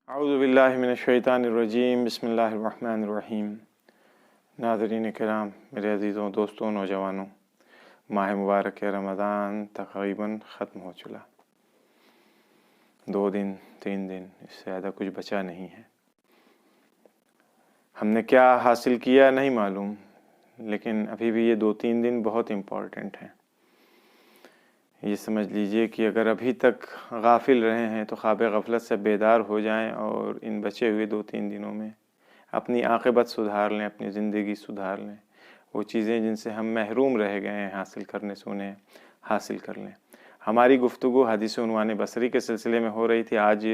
اعوذ باللہ من الشیطان الرجیم، بسم اللہ الرحمن الرحیم۔ ناظرین کرام، میرے عزیزوں، دوستوں، نوجوانوں، ماہ مبارک رمضان تقریباً ختم ہو چلا۔ 2 دن 3 دن اس سے زیادہ کچھ بچا نہیں ہے۔ ہم نے کیا حاصل کیا نہیں معلوم، لیکن ابھی بھی یہ 2-3 دن بہت امپورٹنٹ ہیں۔ یہ سمجھ لیجئے کہ اگر ابھی تک غافل رہے ہیں تو خواب غفلت سے بیدار ہو جائیں اور ان بچے ہوئے 2-3 دنوں میں اپنی عاقبت سدھار لیں، اپنی زندگی سدھار لیں۔ وہ چیزیں جن سے ہم محروم رہ گئے ہیں حاصل کرنے سے، انہیں حاصل کر لیں۔ ہماری گفتگو حدیث عنوان بصری کے سلسلے میں ہو رہی تھی۔ آج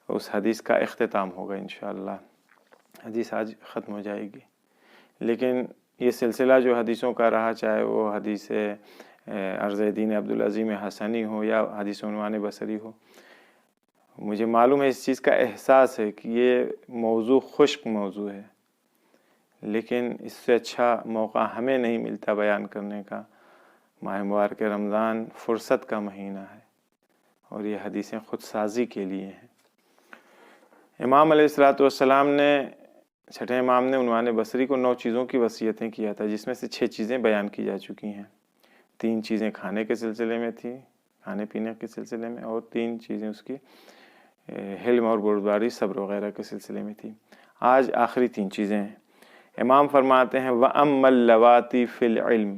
اس حدیث کا اختتام ہوگا انشاءاللہ۔ حدیث آج ختم ہو جائے گی، لیکن یہ سلسلہ جو حدیثوں کا رہا، چاہے وہ حدیث عرض دین عبدالعظیم حسنی ہو یا حدیث عنوان بصری ہو، مجھے معلوم ہے، اس چیز کا احساس ہے کہ یہ موضوع خشک موضوع ہے، لیکن اس سے اچھا موقع ہمیں نہیں ملتا بیان کرنے کا۔ ماہ مبارک رمضان فرصت کا مہینہ ہے اور یہ حدیثیں خود سازی کے لیے ہیں۔ امام علیہ السلام نے، چھٹے امام نے عنوان بصری کو 9 چیزوں کی وصیتیں کیا تھا، جس میں سے 6 چیزیں بیان کی جا چکی ہیں۔ 3 چیزیں کھانے کے سلسلے میں تھی، کھانے پینے کے سلسلے میں، اور 3 چیزیں اس کی حلم اور بردباری، صبر وغیرہ کے سلسلے میں تھی۔ آج آخری 3 چیزیں ہیں۔ امام فرماتے ہیں وَأَمَّا اللَّوَاتِي فِي الْعِلْمِ۔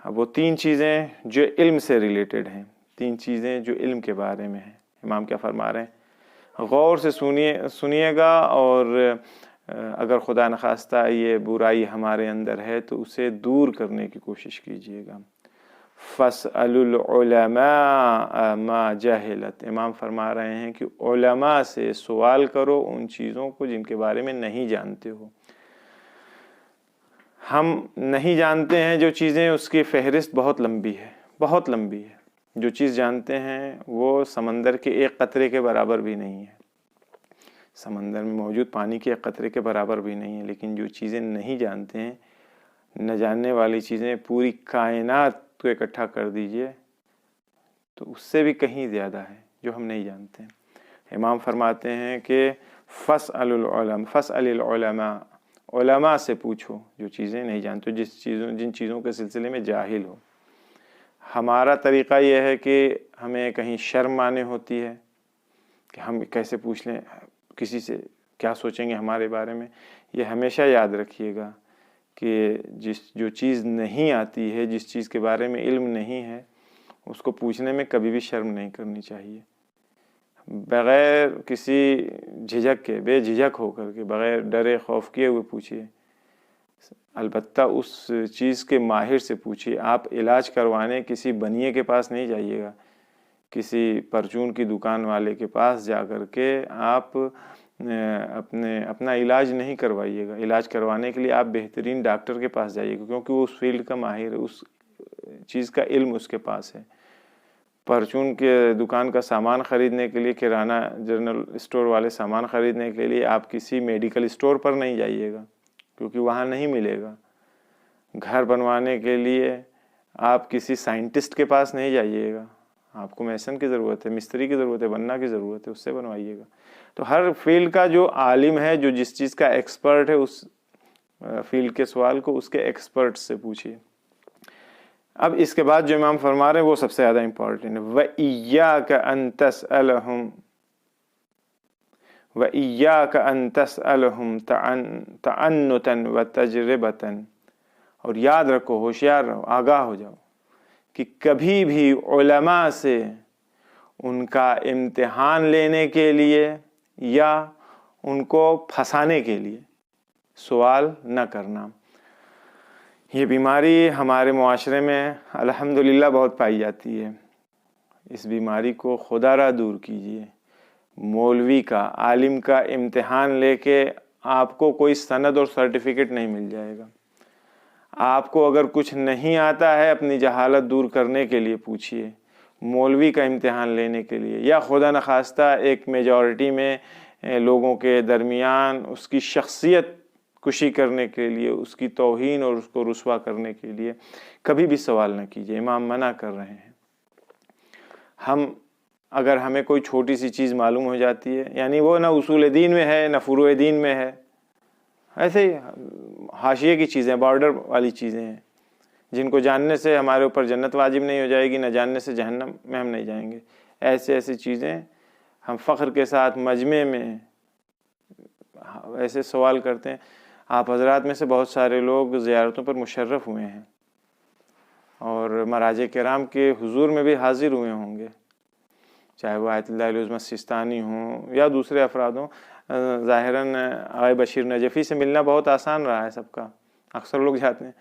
اب وہ 3 چیزیں جو علم سے ریلیٹڈ ہیں، 3 چیزیں جو علم کے بارے میں ہیں۔ امام کیا فرما رہے ہیں؟ غور سے سنیے گا، اور اگر خدا نخواستہ یہ برائی ہمارے اندر ہے تو اسے دور کرنے کی کوشش کیجیے گا۔ فَاسْأَلُوا الْعُلَمَاءَ مَا جَهِلَتْ۔ امام فرما رہے ہیں کہ علماء سے سوال کرو ان چیزوں کو جن کے بارے میں نہیں جانتے ہو۔ ہم نہیں جانتے ہیں جو چیزیں، اس کی فہرست بہت لمبی ہے، بہت لمبی ہے۔ جو چیز جانتے ہیں وہ سمندر کے ایک قطرے کے برابر بھی نہیں ہے، سمندر میں موجود پانی کے ایک قطرے کے برابر بھی نہیں ہے، لیکن جو چیزیں نہیں جانتے ہیں، نہ جاننے والی چیزیں پوری کائنات کو اکٹھا کر دیجئے تو اس سے بھی کہیں زیادہ ہے جو ہم نہیں جانتے ہیں۔ امام فرماتے ہیں کہ فَاسْأَلِ الْعُلَمَاء، علماء سے پوچھو جو چیزیں نہیں جانتے، جن چیزوں کے سلسلے میں جاہل ہو۔ ہمارا طریقہ یہ ہے کہ ہمیں کہیں شرم آنے ہوتی ہے کہ ہم کیسے پوچھ لیں کسی سے، کیا سوچیں گے ہمارے بارے میں۔ یہ ہمیشہ یاد رکھیے گا کہ جو چیز نہیں آتی ہے، جس چیز کے بارے میں علم نہیں ہے، اس کو پوچھنے میں کبھی بھی شرم نہیں کرنی چاہیے۔ بغیر کسی جھجک کے، بے جھجک ہو کر کے، بغیر ڈرے خوف کیے ہوئے پوچھیے۔ البتہ اس چیز کے ماہر سے پوچھیے۔ آپ علاج کروانے کسی بنیے کے پاس نہیں جائیے گا، کسی پرچون کی دکان والے کے پاس جا کر کے آپ اپنا علاج نہیں کروائیے گا۔ علاج کروانے کے لیے آپ بہترین ڈاکٹر کے پاس جائیے گا، کیونکہ وہ اس فیلڈ کا ماہر ہے، اس چیز کا علم اس کے پاس ہے۔ پرچون کے دکان کا سامان خریدنے کے لیے، کرانہ جنرل اسٹور والے سامان خریدنے کے لیے آپ کسی میڈیکل اسٹور پر نہیں جائیے گا، کیونکہ وہاں نہیں ملے گا۔ گھر بنوانے کے لیے آپ کسی سائنٹسٹ کے پاس نہیں جائیے گا، آپ کو میسن کی ضرورت ہے، مستری کی ضرورت ہے، بننا کی ضرورت ہے، اس سے بنوائیے گا۔ تو ہر فیلڈ کا جو عالم ہے، جو جس چیز کا ایکسپرٹ ہے، اس فیلڈ کے سوال کو اس کے ایکسپرٹ سے پوچھیے۔ اب اس کے بعد جو امام فرما رہے ہیں وہ سب سے زیادہ امپورٹنٹ ہے۔ وَإِيَّاكَ أَن تَسْأَلَهُمْ تَعَنُّتًا وَتَجْرِبَةً۔ اور یاد رکھو، ہوشیار رہو، آگاہ ہو جاؤ کہ کبھی بھی علماء سے ان کا امتحان لینے کے لیے یا ان کو پھنسانے کے لیے سوال نہ کرنا۔ یہ بیماری ہمارے معاشرے میں الحمدللہ بہت پائی جاتی ہے۔ اس بیماری کو خدا را دور کیجیے۔ مولوی کا، عالم کا امتحان لے کے آپ کو کوئی سند اور سرٹیفکیٹ نہیں مل جائے گا۔ آپ کو اگر کچھ نہیں آتا ہے، اپنی جہالت دور کرنے کے لیے پوچھیے۔ مولوی کا امتحان لینے کے لیے، یا خدا نخواستہ ایک میجورٹی میں لوگوں کے درمیان اس کی شخصیت کشی کرنے کے لیے، اس کی توہین اور اس کو رسوا کرنے کے لیے کبھی بھی سوال نہ کیجیے۔ امام منع کر رہے ہیں۔ اگر ہمیں کوئی چھوٹی سی چیز معلوم ہو جاتی ہے، یعنی وہ نہ اصول دین میں ہے نہ فروع دین میں ہے، ایسے ہی حاشیے کی چیزیں، بارڈر والی چیزیں ہیں جن کو جاننے سے ہمارے اوپر جنت واجب نہیں ہو جائے گی، نہ جاننے سے جہنم میں ہم نہیں جائیں گے، ایسی چیزیں ہم فخر کے ساتھ مجمع میں ایسے سوال کرتے ہیں۔ آپ حضرات میں سے بہت سارے لوگ زیارتوں پر مشرف ہوئے ہیں اور مراجع کرام کے حضور میں بھی حاضر ہوئے ہوں گے، چاہے وہ آیت اللہ العظمی سستانی ہوں یا دوسرے افراد ہوں۔ ظاہراً آقا بشیر نجفی سے ملنا بہت آسان رہا ہے سب کا، اکثر لوگ جاتے ہیں۔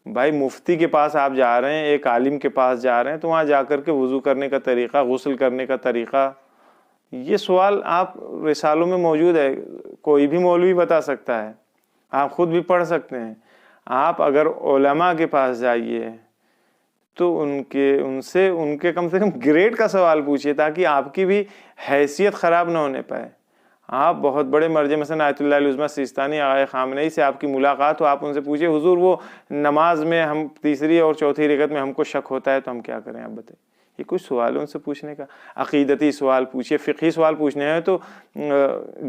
بھائی مفتی کے پاس آپ جا رہے ہیں، ایک عالم کے پاس جا رہے ہیں، تو وہاں جا کر کے وضو کرنے کا طریقہ، غسل کرنے کا طریقہ، یہ سوال آپ رسالوں میں موجود ہے، کوئی بھی مولوی بتا سکتا ہے، آپ خود بھی پڑھ سکتے ہیں۔ آپ اگر علماء کے پاس جائیے تو ان کے کم سے کم گریڈ کا سوال پوچھیے، تاکہ آپ کی بھی حیثیت خراب نہ ہونے پائے۔ آپ بہت بڑے مرجع مثلا آیت اللہ العظمی سیستانی آقا خامنہئی سے آپ کی ملاقات ہو، آپ ان سے پوچھیے حضور وہ نماز میں ہم تیسری اور چوتھی رکعت میں ہم کو شک ہوتا ہے تو ہم کیا کریں، آپ بتائیں۔ یہ کوئی سوال ہے ان سے پوچھنے کا؟ عقیدتی سوال پوچھیے، فقہی سوال پوچھنے ہیں تو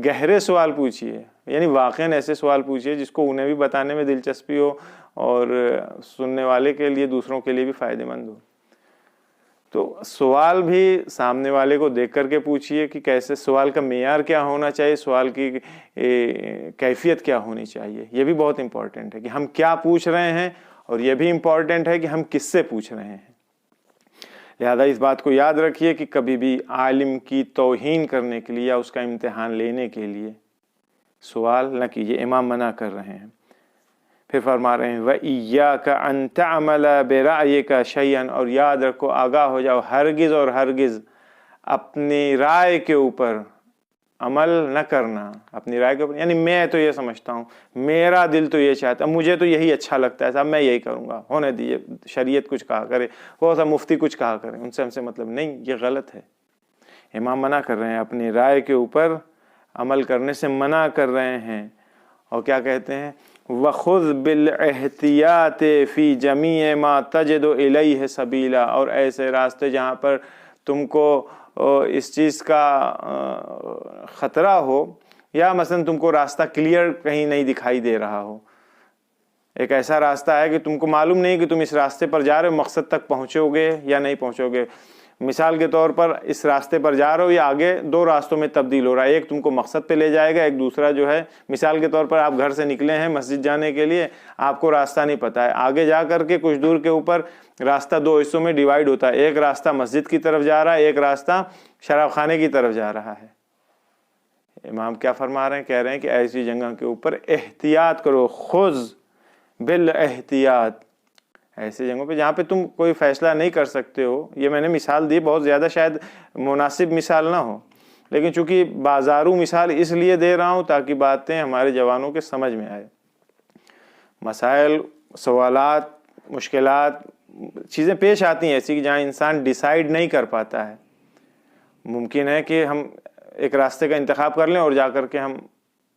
گہرے سوال پوچھیے، یعنی واقعاً ایسے سوال پوچھیے جس کو انہیں بھی بتانے میں دلچسپی ہو اور سننے والے کے لیے، دوسروں کے لیے بھی فائدہ مند ہو۔ تو سوال بھی سامنے والے کو دیکھ کر کے پوچھیے کہ کیسے، سوال کا معیار کیا ہونا چاہیے، سوال کی کیفیت کیا ہونی چاہیے، یہ بھی بہت امپورٹنٹ ہے کہ ہم کیا پوچھ رہے ہیں، اور یہ بھی امپورٹنٹ ہے کہ ہم کس سے پوچھ رہے ہیں۔ لہذا اس بات کو یاد رکھیے کہ کبھی بھی عالم کی توہین کرنے کے لیے یا اس کا امتحان لینے کے لیے سوال نہ کیجیے، امام منع کر رہے ہیں۔ پھر فرما رہے ہیں وَإِيَّاكَ أَن تَعْمَلَ بِرَأْيِكَ شَيْئًا، اور یاد رکھو، آگاہ ہو جاؤ، ہرگز اور ہرگز اپنی رائے کے اوپر عمل نہ کرنا۔ اپنی رائے کے اوپر یعنی میں تو یہ سمجھتا ہوں، میرا دل تو یہ چاہتا ہے، مجھے تو یہی اچھا لگتا ہے، صاحب میں یہی کروں گا، ہونے دیجیے، شریعت کچھ کہا کرے، وہ سا مفتی کچھ کہا کرے، ان سے ہم سے مطلب نہیں، یہ غلط ہے۔ امام منع کر رہے ہیں، اپنی رائے کے اوپر عمل کرنے سے منع کر رہے ہیں۔ اور کیا کہتے ہیں؟ وَخُذْ بِالْاحْتِيَاطِ فِي جَمِيعِ مَا تَجِدُ إِلَيْهِ سَبِيلًا، اور ایسے راستے جہاں پر تم کو اس چیز کا خطرہ ہو، یا مثلا تم کو راستہ کلیئر کہیں نہیں دکھائی دے رہا ہو، ایک ایسا راستہ ہے کہ تم کو معلوم نہیں کہ تم اس راستے پر جا رہے ہو، مقصد تک پہنچو گے یا نہیں پہنچو گے۔ مثال کے طور پر اس راستے پر جا رہے ہو، یا آگے دو راستوں میں تبدیل ہو رہا ہے، ایک تم کو مقصد پہ لے جائے گا، ایک دوسرا جو ہے، مثال کے طور پر آپ گھر سے نکلے ہیں مسجد جانے کے لیے، آپ کو راستہ نہیں پتہ ہے، آگے جا کر کے کچھ دور کے اوپر راستہ دو حصوں میں ڈیوائیڈ ہوتا ہے، ایک راستہ مسجد کی طرف جا رہا ہے، ایک راستہ شراب خانے کی طرف جا رہا ہے۔ امام کیا فرما رہے ہیں؟ کہہ رہے ہیں کہ ایسی جگہ کے اوپر احتیاط کرو، خذ بالاحتیاط، ایسی جگہوں پہ جہاں پہ تم کوئی فیصلہ نہیں کر سکتے ہو۔ یہ میں نے مثال دی، بہت زیادہ شاید مناسب مثال نہ ہو، لیکن چونکہ بازارو مثال اس لیے دے رہا ہوں تاکہ باتیں ہمارے جوانوں کے سمجھ میں آئے۔ مسائل، سوالات، مشکلات، چیزیں پیش آتی ہیں ایسی کہ جہاں انسان ڈیسائیڈ نہیں کر پاتا ہے۔ ممکن ہے کہ ہم ایک راستے کا انتخاب کر لیں اور جا کر کے ہم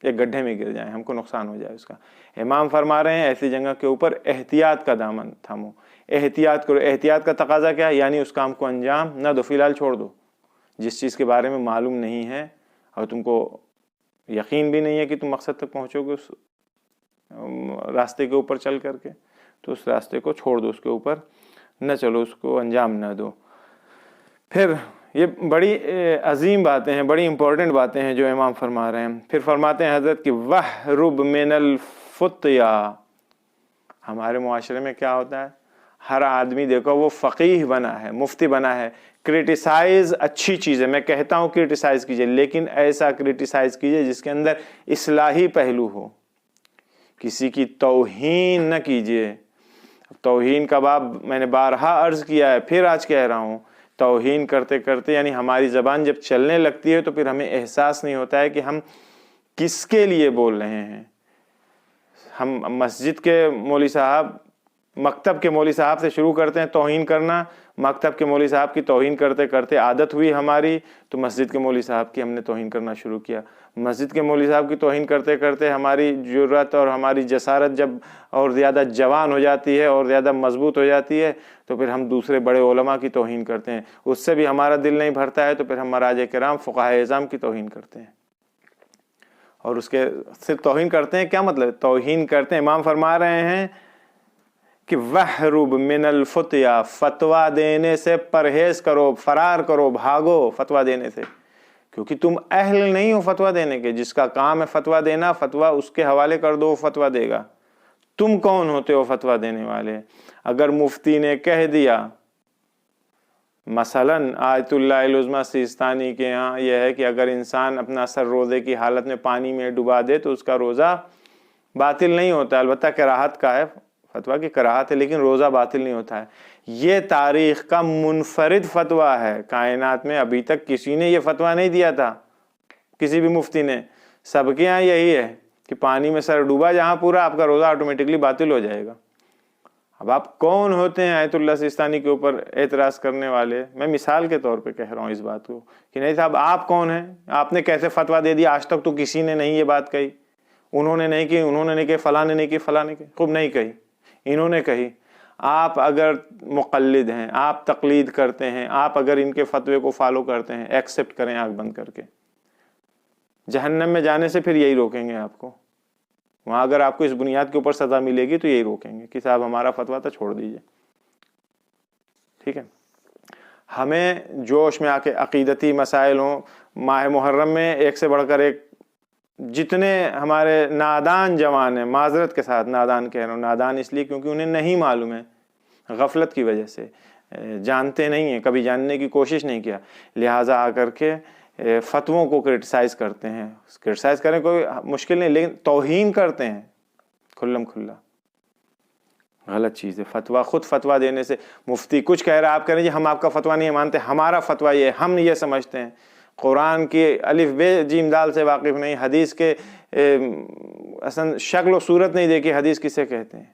ایک گڈھے میں گر جائیں، ہم کو نقصان ہو جائے اس کا۔ امام فرما رہے ہیں ایسی جگہ کے اوپر احتیاط کا دامن تھامو، احتیاط کرو۔ احتیاط کا تقاضا کیا ہے؟ یعنی اس کام کو انجام نہ دو، فی الحال چھوڑ دو۔ جس چیز کے بارے میں معلوم نہیں ہے اور تم کو یقین بھی نہیں ہے کہ تم مقصد تک پہنچو گے اس راستے کے اوپر چل کر کے، تو اس راستے کو چھوڑ دو، اس کے اوپر نہ چلو، اس کو انجام نہ دو۔ پھر یہ بڑی عظیم باتیں ہیں، بڑی امپورٹنٹ باتیں ہیں جو امام فرما رہے ہیں۔ پھر فرماتے ہیں حضرت کہ وَاحْرُبْ مِنَ الْفُتْيَا۔ ہمارے معاشرے میں کیا ہوتا ہے؟ ہر آدمی دیکھو وہ فقیہ بنا ہے، مفتی بنا ہے۔ کرٹیسائز اچھی چیز ہے، میں کہتا ہوں کرٹیسائز کیجئے، لیکن ایسا کرٹیسائز کیجئے جس کے اندر اصلاحی پہلو ہو، کسی کی توہین نہ کیجئے۔ توہین کا باب میں نے بارہا عرض کیا ہے، پھر آج کہہ رہا ہوں، توہین کرتے کرتے یعنی ہماری زبان جب چلنے لگتی ہے تو پھر ہمیں احساس نہیں ہوتا ہے کہ ہم کس کے لیے بول رہے ہیں۔ ہم مسجد کے مولوی صاحب مکتب کے مولوی صاحب سے شروع کرتے ہیں توہین کرنا، مکتب کے مولوی صاحب کی توہین کرتے کرتے عادت ہوئی ہماری تو مسجد کے مولوی صاحب کی ہم نے توہین کرنا شروع کیا، مسجد کے مولوی صاحب کی توہین کرتے کرتے ہماری جرأت اور ہماری جسارت جب اور زیادہ جوان ہو جاتی ہے اور زیادہ مضبوط ہو جاتی ہے تو پھر ہم دوسرے بڑے علماء کی توہین کرتے ہیں، اس سے بھی ہمارا دل نہیں بھرتا ہے تو پھر ہم مراجع کرام فقہاء اعظام کی توہین کرتے ہیں، اور اس کے صرف توہین کرتے ہیں کیا مطلب توہین کرتے ہیں؟ امام فرما رہے ہیں کہ وَحْرُبْ مِنَ الْفُتْيَا، فتویٰ دینے سے پرہیز کرو، فرار کرو، بھاگو فتویٰ دینے سے، کیونکہ تم اہل نہیں ہو فتویٰ دینے کے، جس کا کام ہے فتویٰ دینا، فتویٰ اس کے حوالے کر دو، وہ فتویٰ دے گا، تم کون ہوتے ہو فتویٰ دینے والے؟ اگر مفتی نے کہہ دیا، مثلا آیت اللہ العظمیٰ سیستانی کے ہاں یہ ہے کہ اگر انسان اپنا سر روزے کی حالت میں پانی میں ڈبا دے تو اس کا روزہ باطل نہیں ہوتا، البتہ کراہت کا ہے، فتویٰ کی کراہت ہے لیکن روزہ باطل نہیں ہوتا ہے۔ یہ تاریخ کا منفرد فتویٰ ہے، کائنات میں ابھی تک کسی نے یہ فتویٰ نہیں دیا تھا، کسی بھی مفتی نے، سب کے یہاں یہی ہے کہ پانی میں سر ڈوبا جہاں پورا آپ کا روزہ آٹومیٹکلی باطل ہو جائے گا۔ اب آپ کون ہوتے ہیں آیت اللہ سیستانی کے اوپر اعتراض کرنے والے؟ میں مثال کے طور پہ کہہ رہا ہوں اس بات کو کہ نہیں صاحب آپ کون ہیں، آپ نے کیسے فتویٰ دے دیا؟ آج تک تو کسی نے نہیں یہ بات کہی، انہوں نے نہیں کی، انہوں نے نہیں کی، فلاں نے نہیں کی، فلاں نے کی، خوب نہیں کہی، انہوں نے کہی۔ آپ اگر مقلد ہیں، آپ تقلید کرتے ہیں، آپ اگر ان کے فتوے کو فالو کرتے ہیں، ایکسپٹ کریں آنکھ بند کر کے، جہنم میں جانے سے پھر یہی روکیں گے آپ کو، وہاں اگر آپ کو اس بنیاد کے اوپر سزا ملے گی تو یہی روکیں گے کہ صاحب ہمارا فتویٰ تو چھوڑ دیجئے، ٹھیک ہے؟ ہمیں جوش میں آ کے عقیدتی مسائل ہوں، ماہ محرم میں ایک سے بڑھ کر ایک، جتنے ہمارے نادان جوان ہیں، معذرت کے ساتھ نادان کہہ رہا ہوں، نادان اس لیے کیونکہ انہیں نہیں معلوم ہے، غفلت کی وجہ سے جانتے نہیں ہیں، کبھی جاننے کی کوشش نہیں کیا، لہٰذا آ کر کے فتووں کو کرٹیسائز کرتے ہیں، کرٹیسائز کریں کوئی مشکل نہیں، لیکن توہین کرتے ہیں کھلم کھلا، غلط چیز ہے۔ فتویٰ، خود فتویٰ دینے سے، مفتی کچھ کہہ رہا ہے آپ کہہ رہے ہیں جی ہم آپ کا فتویٰ نہیں مانتے، ہمارا فتویٰ یہ ہے، ہم یہ سمجھتے ہیں، قرآن کی الف بے جیم دال سے واقف نہیں، حدیث کے اصلا شکل و صورت نہیں دیکھی، حدیث کسے کہتے ہیں؟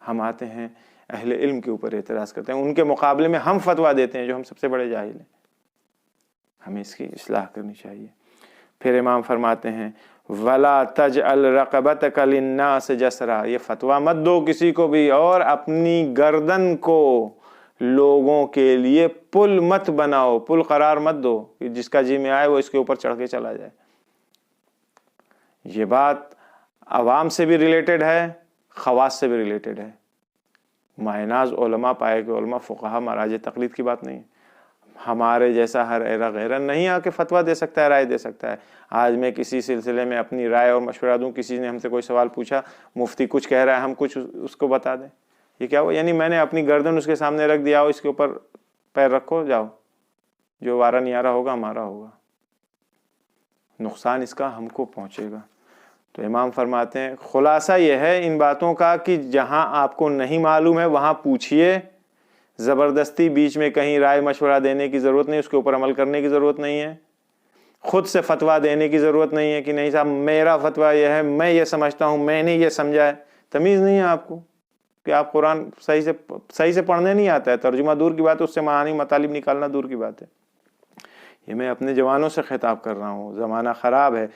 ہم آتے ہیں اہل علم کے اوپر اعتراض کرتے ہیں، ان کے مقابلے میں ہم فتویٰ دیتے ہیں جو ہم سب سے بڑے جاہل ہیں، ہمیں اس کی اصلاح کرنی چاہیے۔ پھر امام فرماتے ہیں وَلَا تَجْعَلْ رَقَبَتَكَ لِلنَّاسِ جَسْرًا، یہ فتویٰ مت دو کسی کو بھی، اور اپنی گردن کو لوگوں کے لیے پل مت بناؤ، پل قرار مت دو کہ جس کا جی میں آئے وہ اس کے اوپر چڑھ کے چلا جائے۔ یہ بات عوام سے بھی ریلیٹڈ ہے، خواص سے بھی ریلیٹڈ ہے، معناز علماء، پائے کے علماء، فقہا، مراجع تقلید کی بات نہیں ہے۔ ہمارے جیسا ہر ایرا غیرہ نہیں آ کے فتویٰ دے سکتا ہے، رائے دے سکتا ہے۔ آج میں کسی سلسلے میں اپنی رائے اور مشورہ دوں، کسی نے ہم سے کوئی سوال پوچھا، مفتی کچھ کہہ رہا ہے، ہم کچھ اس کو بتا دیں، یہ کیا ہوا؟ یعنی میں نے اپنی گردن اس کے سامنے رکھ دیا، اس کے اوپر پیر رکھو، جاؤ، جو وارا نیارا ہوگا ہمارا ہوگا، نقصان اس کا ہم کو پہنچے گا۔ تو امام فرماتے ہیں خلاصہ یہ ہے ان باتوں کا کہ جہاں آپ کو نہیں معلوم ہے وہاں پوچھئے، زبردستی بیچ میں کہیں رائے مشورہ دینے کی ضرورت نہیں، اس کے اوپر عمل کرنے کی ضرورت نہیں ہے، خود سے فتویٰ دینے کی ضرورت نہیں ہے کہ نہیں صاحب میرا فتویٰ یہ ہے، میں یہ سمجھتا ہوں، میں نے یہ سمجھا ہے۔ تمیز نہیں ہے آپ کو کہ آپ قرآن صحیح سے پڑھنے نہیں آتا ہے، ترجمہ دور کی بات ہے، اس سے معانی مطالب نکالنا دور کی بات ہے۔ یہ میں اپنے جوانوں سے خطاب کر رہا ہوں، زمانہ خراب ہے،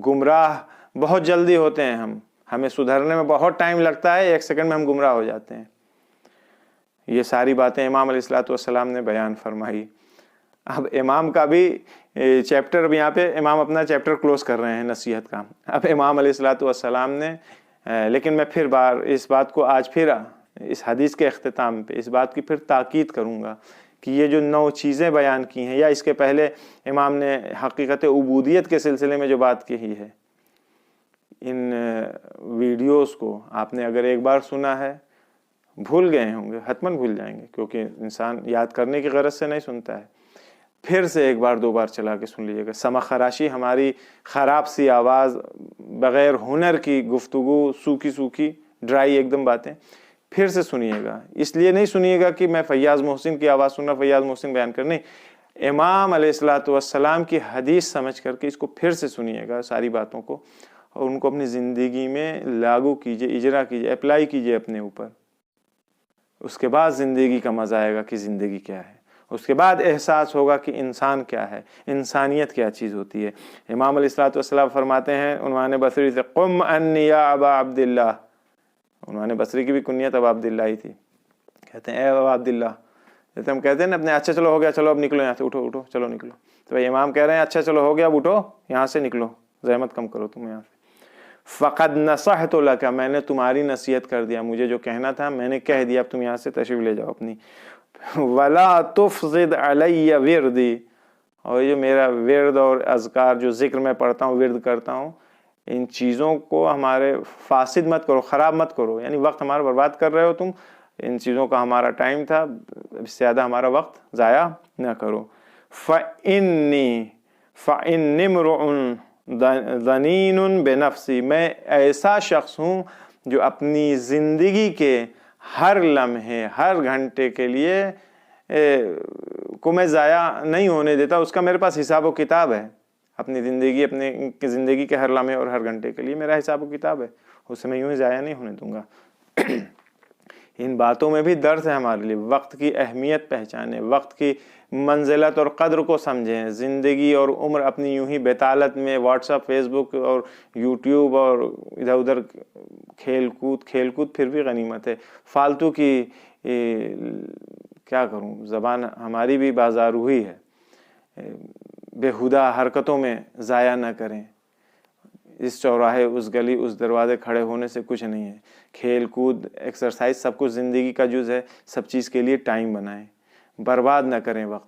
گمراہ بہت جلدی ہوتے ہیں، ہمیں سدھرنے میں بہت ٹائم لگتا ہے، ایک سیکنڈ میں ہم گمراہ ہو جاتے ہیں۔ یہ ساری باتیں امام علیہ الصلوۃ والسلام نے بیان فرمائی۔ اب امام کا بھی چیپٹر، اب یہاں پہ امام اپنا چیپٹر کلوز کر رہے ہیں نصیحت کا۔ اب امام علیہ الصلوۃ والسلام نے، لیکن میں پھر اس بات کو آج پھر اس حدیث کے اختتام پہ اس بات کی پھر تاکید کروں گا کہ یہ جو 9 چیزیں بیان کی ہیں، یا اس کے پہلے امام نے حقیقت عبودیت کے سلسلے میں جو بات کہی ہے، ان ویڈیوز کو آپ نے اگر ایک بار سنا ہے، بھول گئے ہوں گے، حتماً بھول جائیں گے، کیونکہ انسان یاد کرنے کی غرض سے نہیں سنتا ہے، پھر سے ایک بار 2 بار چلا کے سن لیجیے گا۔ سما خراشی، ہماری خراب سی آواز، بغیر ہنر کی گفتگو، سوکھی سوکھی ڈرائی ایک دم باتیں، پھر سے سنیے گا۔ اس لیے نہیں سنیے گا کہ میں فیاض محسن کی آواز سننا، فیاض محسن بیان کرنے، امام علیہ الصلوۃ والسلام کی حدیث سمجھ کر کے اس کو پھر سے سنیے گا، ساری باتوں کو، اور ان کو اپنی زندگی میں لاگو کیجئے، اجرا کیجئے، اپلائی کیجئے اپنے اوپر۔ اس کے بعد زندگی کا مزہ آئے گا کہ زندگی کیا ہے، اس کے بعد احساس ہوگا کہ انسان کیا ہے، انسانیت کیا چیز ہوتی ہے۔ امام علیہ الصلوۃ والسلام فرماتے ہیں عنوان بصری سے، قم انی یا ابا عبداللہ، عنوان بصری کی بھی کنیت ابا عبداللہ ہی تھی، کہتے ہیں اے ابا عبداللہ، جیسے ہم کہتے ہیں نا اپنے، اچھا چلو ہو گیا، چلو اب نکلو یہاں سے، اٹھو اٹھو چلو نکلو، تو بھائی امام کہہ رہے ہیں اچھا چلو ہو گیا، اب اٹھو یہاں سے نکلو، زحمت کم کرو تم یہاں سے۔ فقد نصحت لک، میں نے تمہاری نصیحت کر دیا، مجھے جو کہنا تھا میں نے کہہ دیا، اب تم یہاں سے تشریف لے جاؤ اپنی۔ ولا تفضد علی وردی، اور یہ میرا ورد اور اذکار جو ذکر میں پڑھتا ہوں، ورد کرتا ہوں، ان چیزوں کو ہمارے فاسد مت کرو، خراب مت کرو، یعنی وقت ہمارا برباد کر رہے ہو تم، ان چیزوں کا ہمارا ٹائم تھا، اس سے زیادہ ہمارا وقت ضائع نہ کرو۔ فَإِنِّي امْرُؤٌ ظَنِينٌ بِنَفْسِي، میں ایسا شخص ہوں جو اپنی زندگی کے ہر لمحے، ہر گھنٹے کے لیے کو میں ضائع نہیں ہونے دیتا، اس کا میرے پاس حساب و کتاب ہے، اپنی زندگی، اپنے زندگی کے ہر لمحے اور ہر گھنٹے کے لیے میرا حساب و کتاب ہے، اسے میں یوں ہی ضائع نہیں ہونے دوں گا۔ ان باتوں میں بھی درس ہے ہمارے لیے، وقت کی اہمیت پہچانیں، وقت کی منزلت اور قدر کو سمجھیں، زندگی اور عمر اپنی یوں ہی بیطالت میں واٹس ایپ، فیس بک اور یوٹیوب اور ادھر ادھر کھیل کود پھر بھی غنیمت ہے، فالتو کی کیا کروں، زبان ہماری بھی بازار ہوئی ہے، بےہودہ حرکتوں میں ضائع نہ کریں، اس چوراہے، اس گلی، اس دروازے کھڑے ہونے سے کچھ نہیں ہے، کھیل کود، ایکسرسائز سب کچھ زندگی کا جز ہے، سب چیز کے لیے ٹائم بنائیں، برباد نہ کریں وقت۔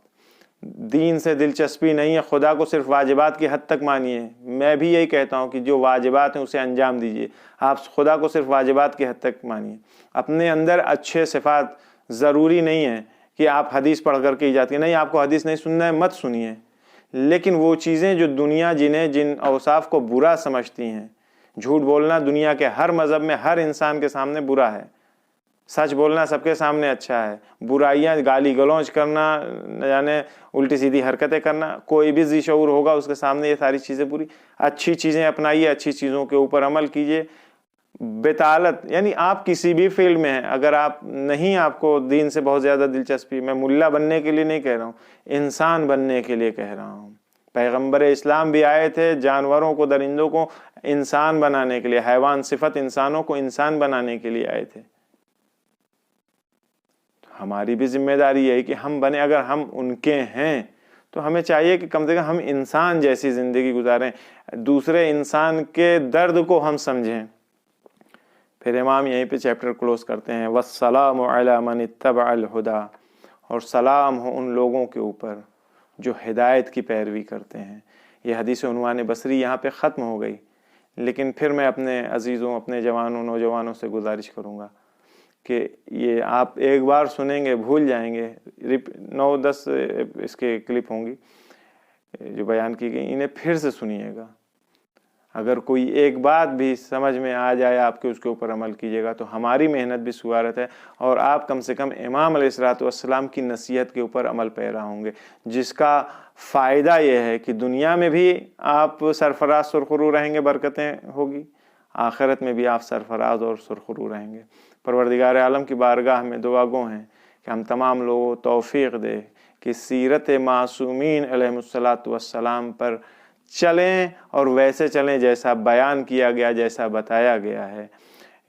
دین سے دلچسپی نہیں ہے، خدا کو صرف واجبات کی حد تک مانیے، میں بھی یہی کہتا ہوں کہ جو واجبات ہیں اسے انجام دیجیے، آپ خدا کو صرف واجبات کی حد تک مانیے، اپنے اندر اچھے صفات، ضروری نہیں ہے کہ آپ حدیث پڑھ کر کے ہی جاتی ہیں، نہیں آپ کو حدیث نہیں سننا ہے مت سنیے، لیکن وہ چیزیں جو دنیا جن اوصاف کو برا سمجھتی ہیں، جھوٹ بولنا دنیا کے ہر مذہب میں ہر انسان کے سامنے برا ہے، سچ بولنا سب کے سامنے اچھا ہے، برائیاں، گالی گلوچ کرنا، نہ جانے الٹی سیدھی حرکتیں کرنا، کوئی بھی ذی شعور ہوگا اس کے سامنے یہ ساری چیزیں بری، اچھی چیزیں اپنائیے، اچھی چیزوں کے اوپر عمل کیجیے۔ بیطالت یعنی آپ کسی بھی فیلڈ میں ہیں، اگر آپ نہیں، آپ کو دین سے بہت زیادہ دلچسپی، میں ملا بننے کے لیے نہیں کہہ رہا ہوں، انسان بننے کے لیے کہہ رہا ہوں، پیغمبر اسلام بھی آئے تھے جانوروں کو، درندوں کو انسان بنانے کے لیے، حیوان صفت انسانوں کو انسان بنانے کے لیے آئے تھے، ہماری بھی ذمہ داری ہے کہ ہم بنے، اگر ہم ان کے ہیں تو ہمیں چاہیے کہ کم سے کم ہم انسان جیسی زندگی گزاریں، دوسرے انسان کے درد کو ہم سمجھیں۔ پھر امام یہیں پہ چیپٹر کلوز کرتے ہیں، وَالسَّلَامُ عَلَى مَنِ اتَّبَعَ الْهُدَى، اور سلام ہو ان لوگوں کے اوپر جو ہدایت کی پیروی کرتے ہیں۔ یہ حدیث عنوان بصری یہاں پہ ختم ہو گئی، لیکن پھر میں اپنے عزیزوں، اپنے جوانوں، نوجوانوں سے گزارش کروں گا کہ یہ آپ ایک بار سنیں گے بھول جائیں گے، 9-10 اس کے کلپ ہوں گی جو بیان کی گئی، انہیں پھر سے سنیے گا، اگر کوئی ایک بات بھی سمجھ میں آ جائے آپ کے، اس کے اوپر عمل کیجیے گا تو ہماری محنت بھی سوارت ہے، اور آپ کم سے کم امام علیہ الصلوۃ والسلام کی نصیحت کے اوپر عمل پیرا ہوں گے، جس کا فائدہ یہ ہے کہ دنیا میں بھی آپ سرفراز سرخرو رہیں گے، برکتیں ہوگی، آخرت میں بھی آپ سرفراز اور سرخرو رہیں گے۔ پروردگار عالم کی بارگاہ میں دعا گو ہیں کہ ہم تمام لوگوں توفیق دے کہ سیرت معصومین علیہ الصلوۃ والسلام پر چلیں، اور ویسے چلیں جیسا بیان کیا گیا، جیسا بتایا گیا ہے۔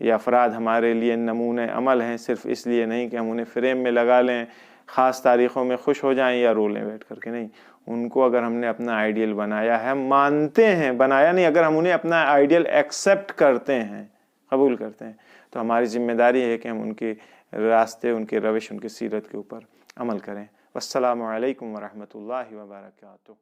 یہ افراد ہمارے لیے نمونۂ عمل ہیں، صرف اس لیے نہیں کہ ہم انہیں فریم میں لگا لیں، خاص تاریخوں میں خوش ہو جائیں یا رو لیں بیٹھ کر کے، نہیں، ان کو اگر ہم نے اپنا آئیڈیل بنایا ہے، ہم مانتے ہیں، بنایا نہیں، اگر ہم انہیں اپنا آئیڈیل ایکسیپٹ کرتے ہیں، قبول کرتے ہیں، تو ہماری ذمہ داری ہے کہ ہم ان کے راستے، ان کے روش، ان کی سیرت کے اوپر عمل کریں۔ والسلام علیکم ورحمۃ اللہ وبرکاتہ۔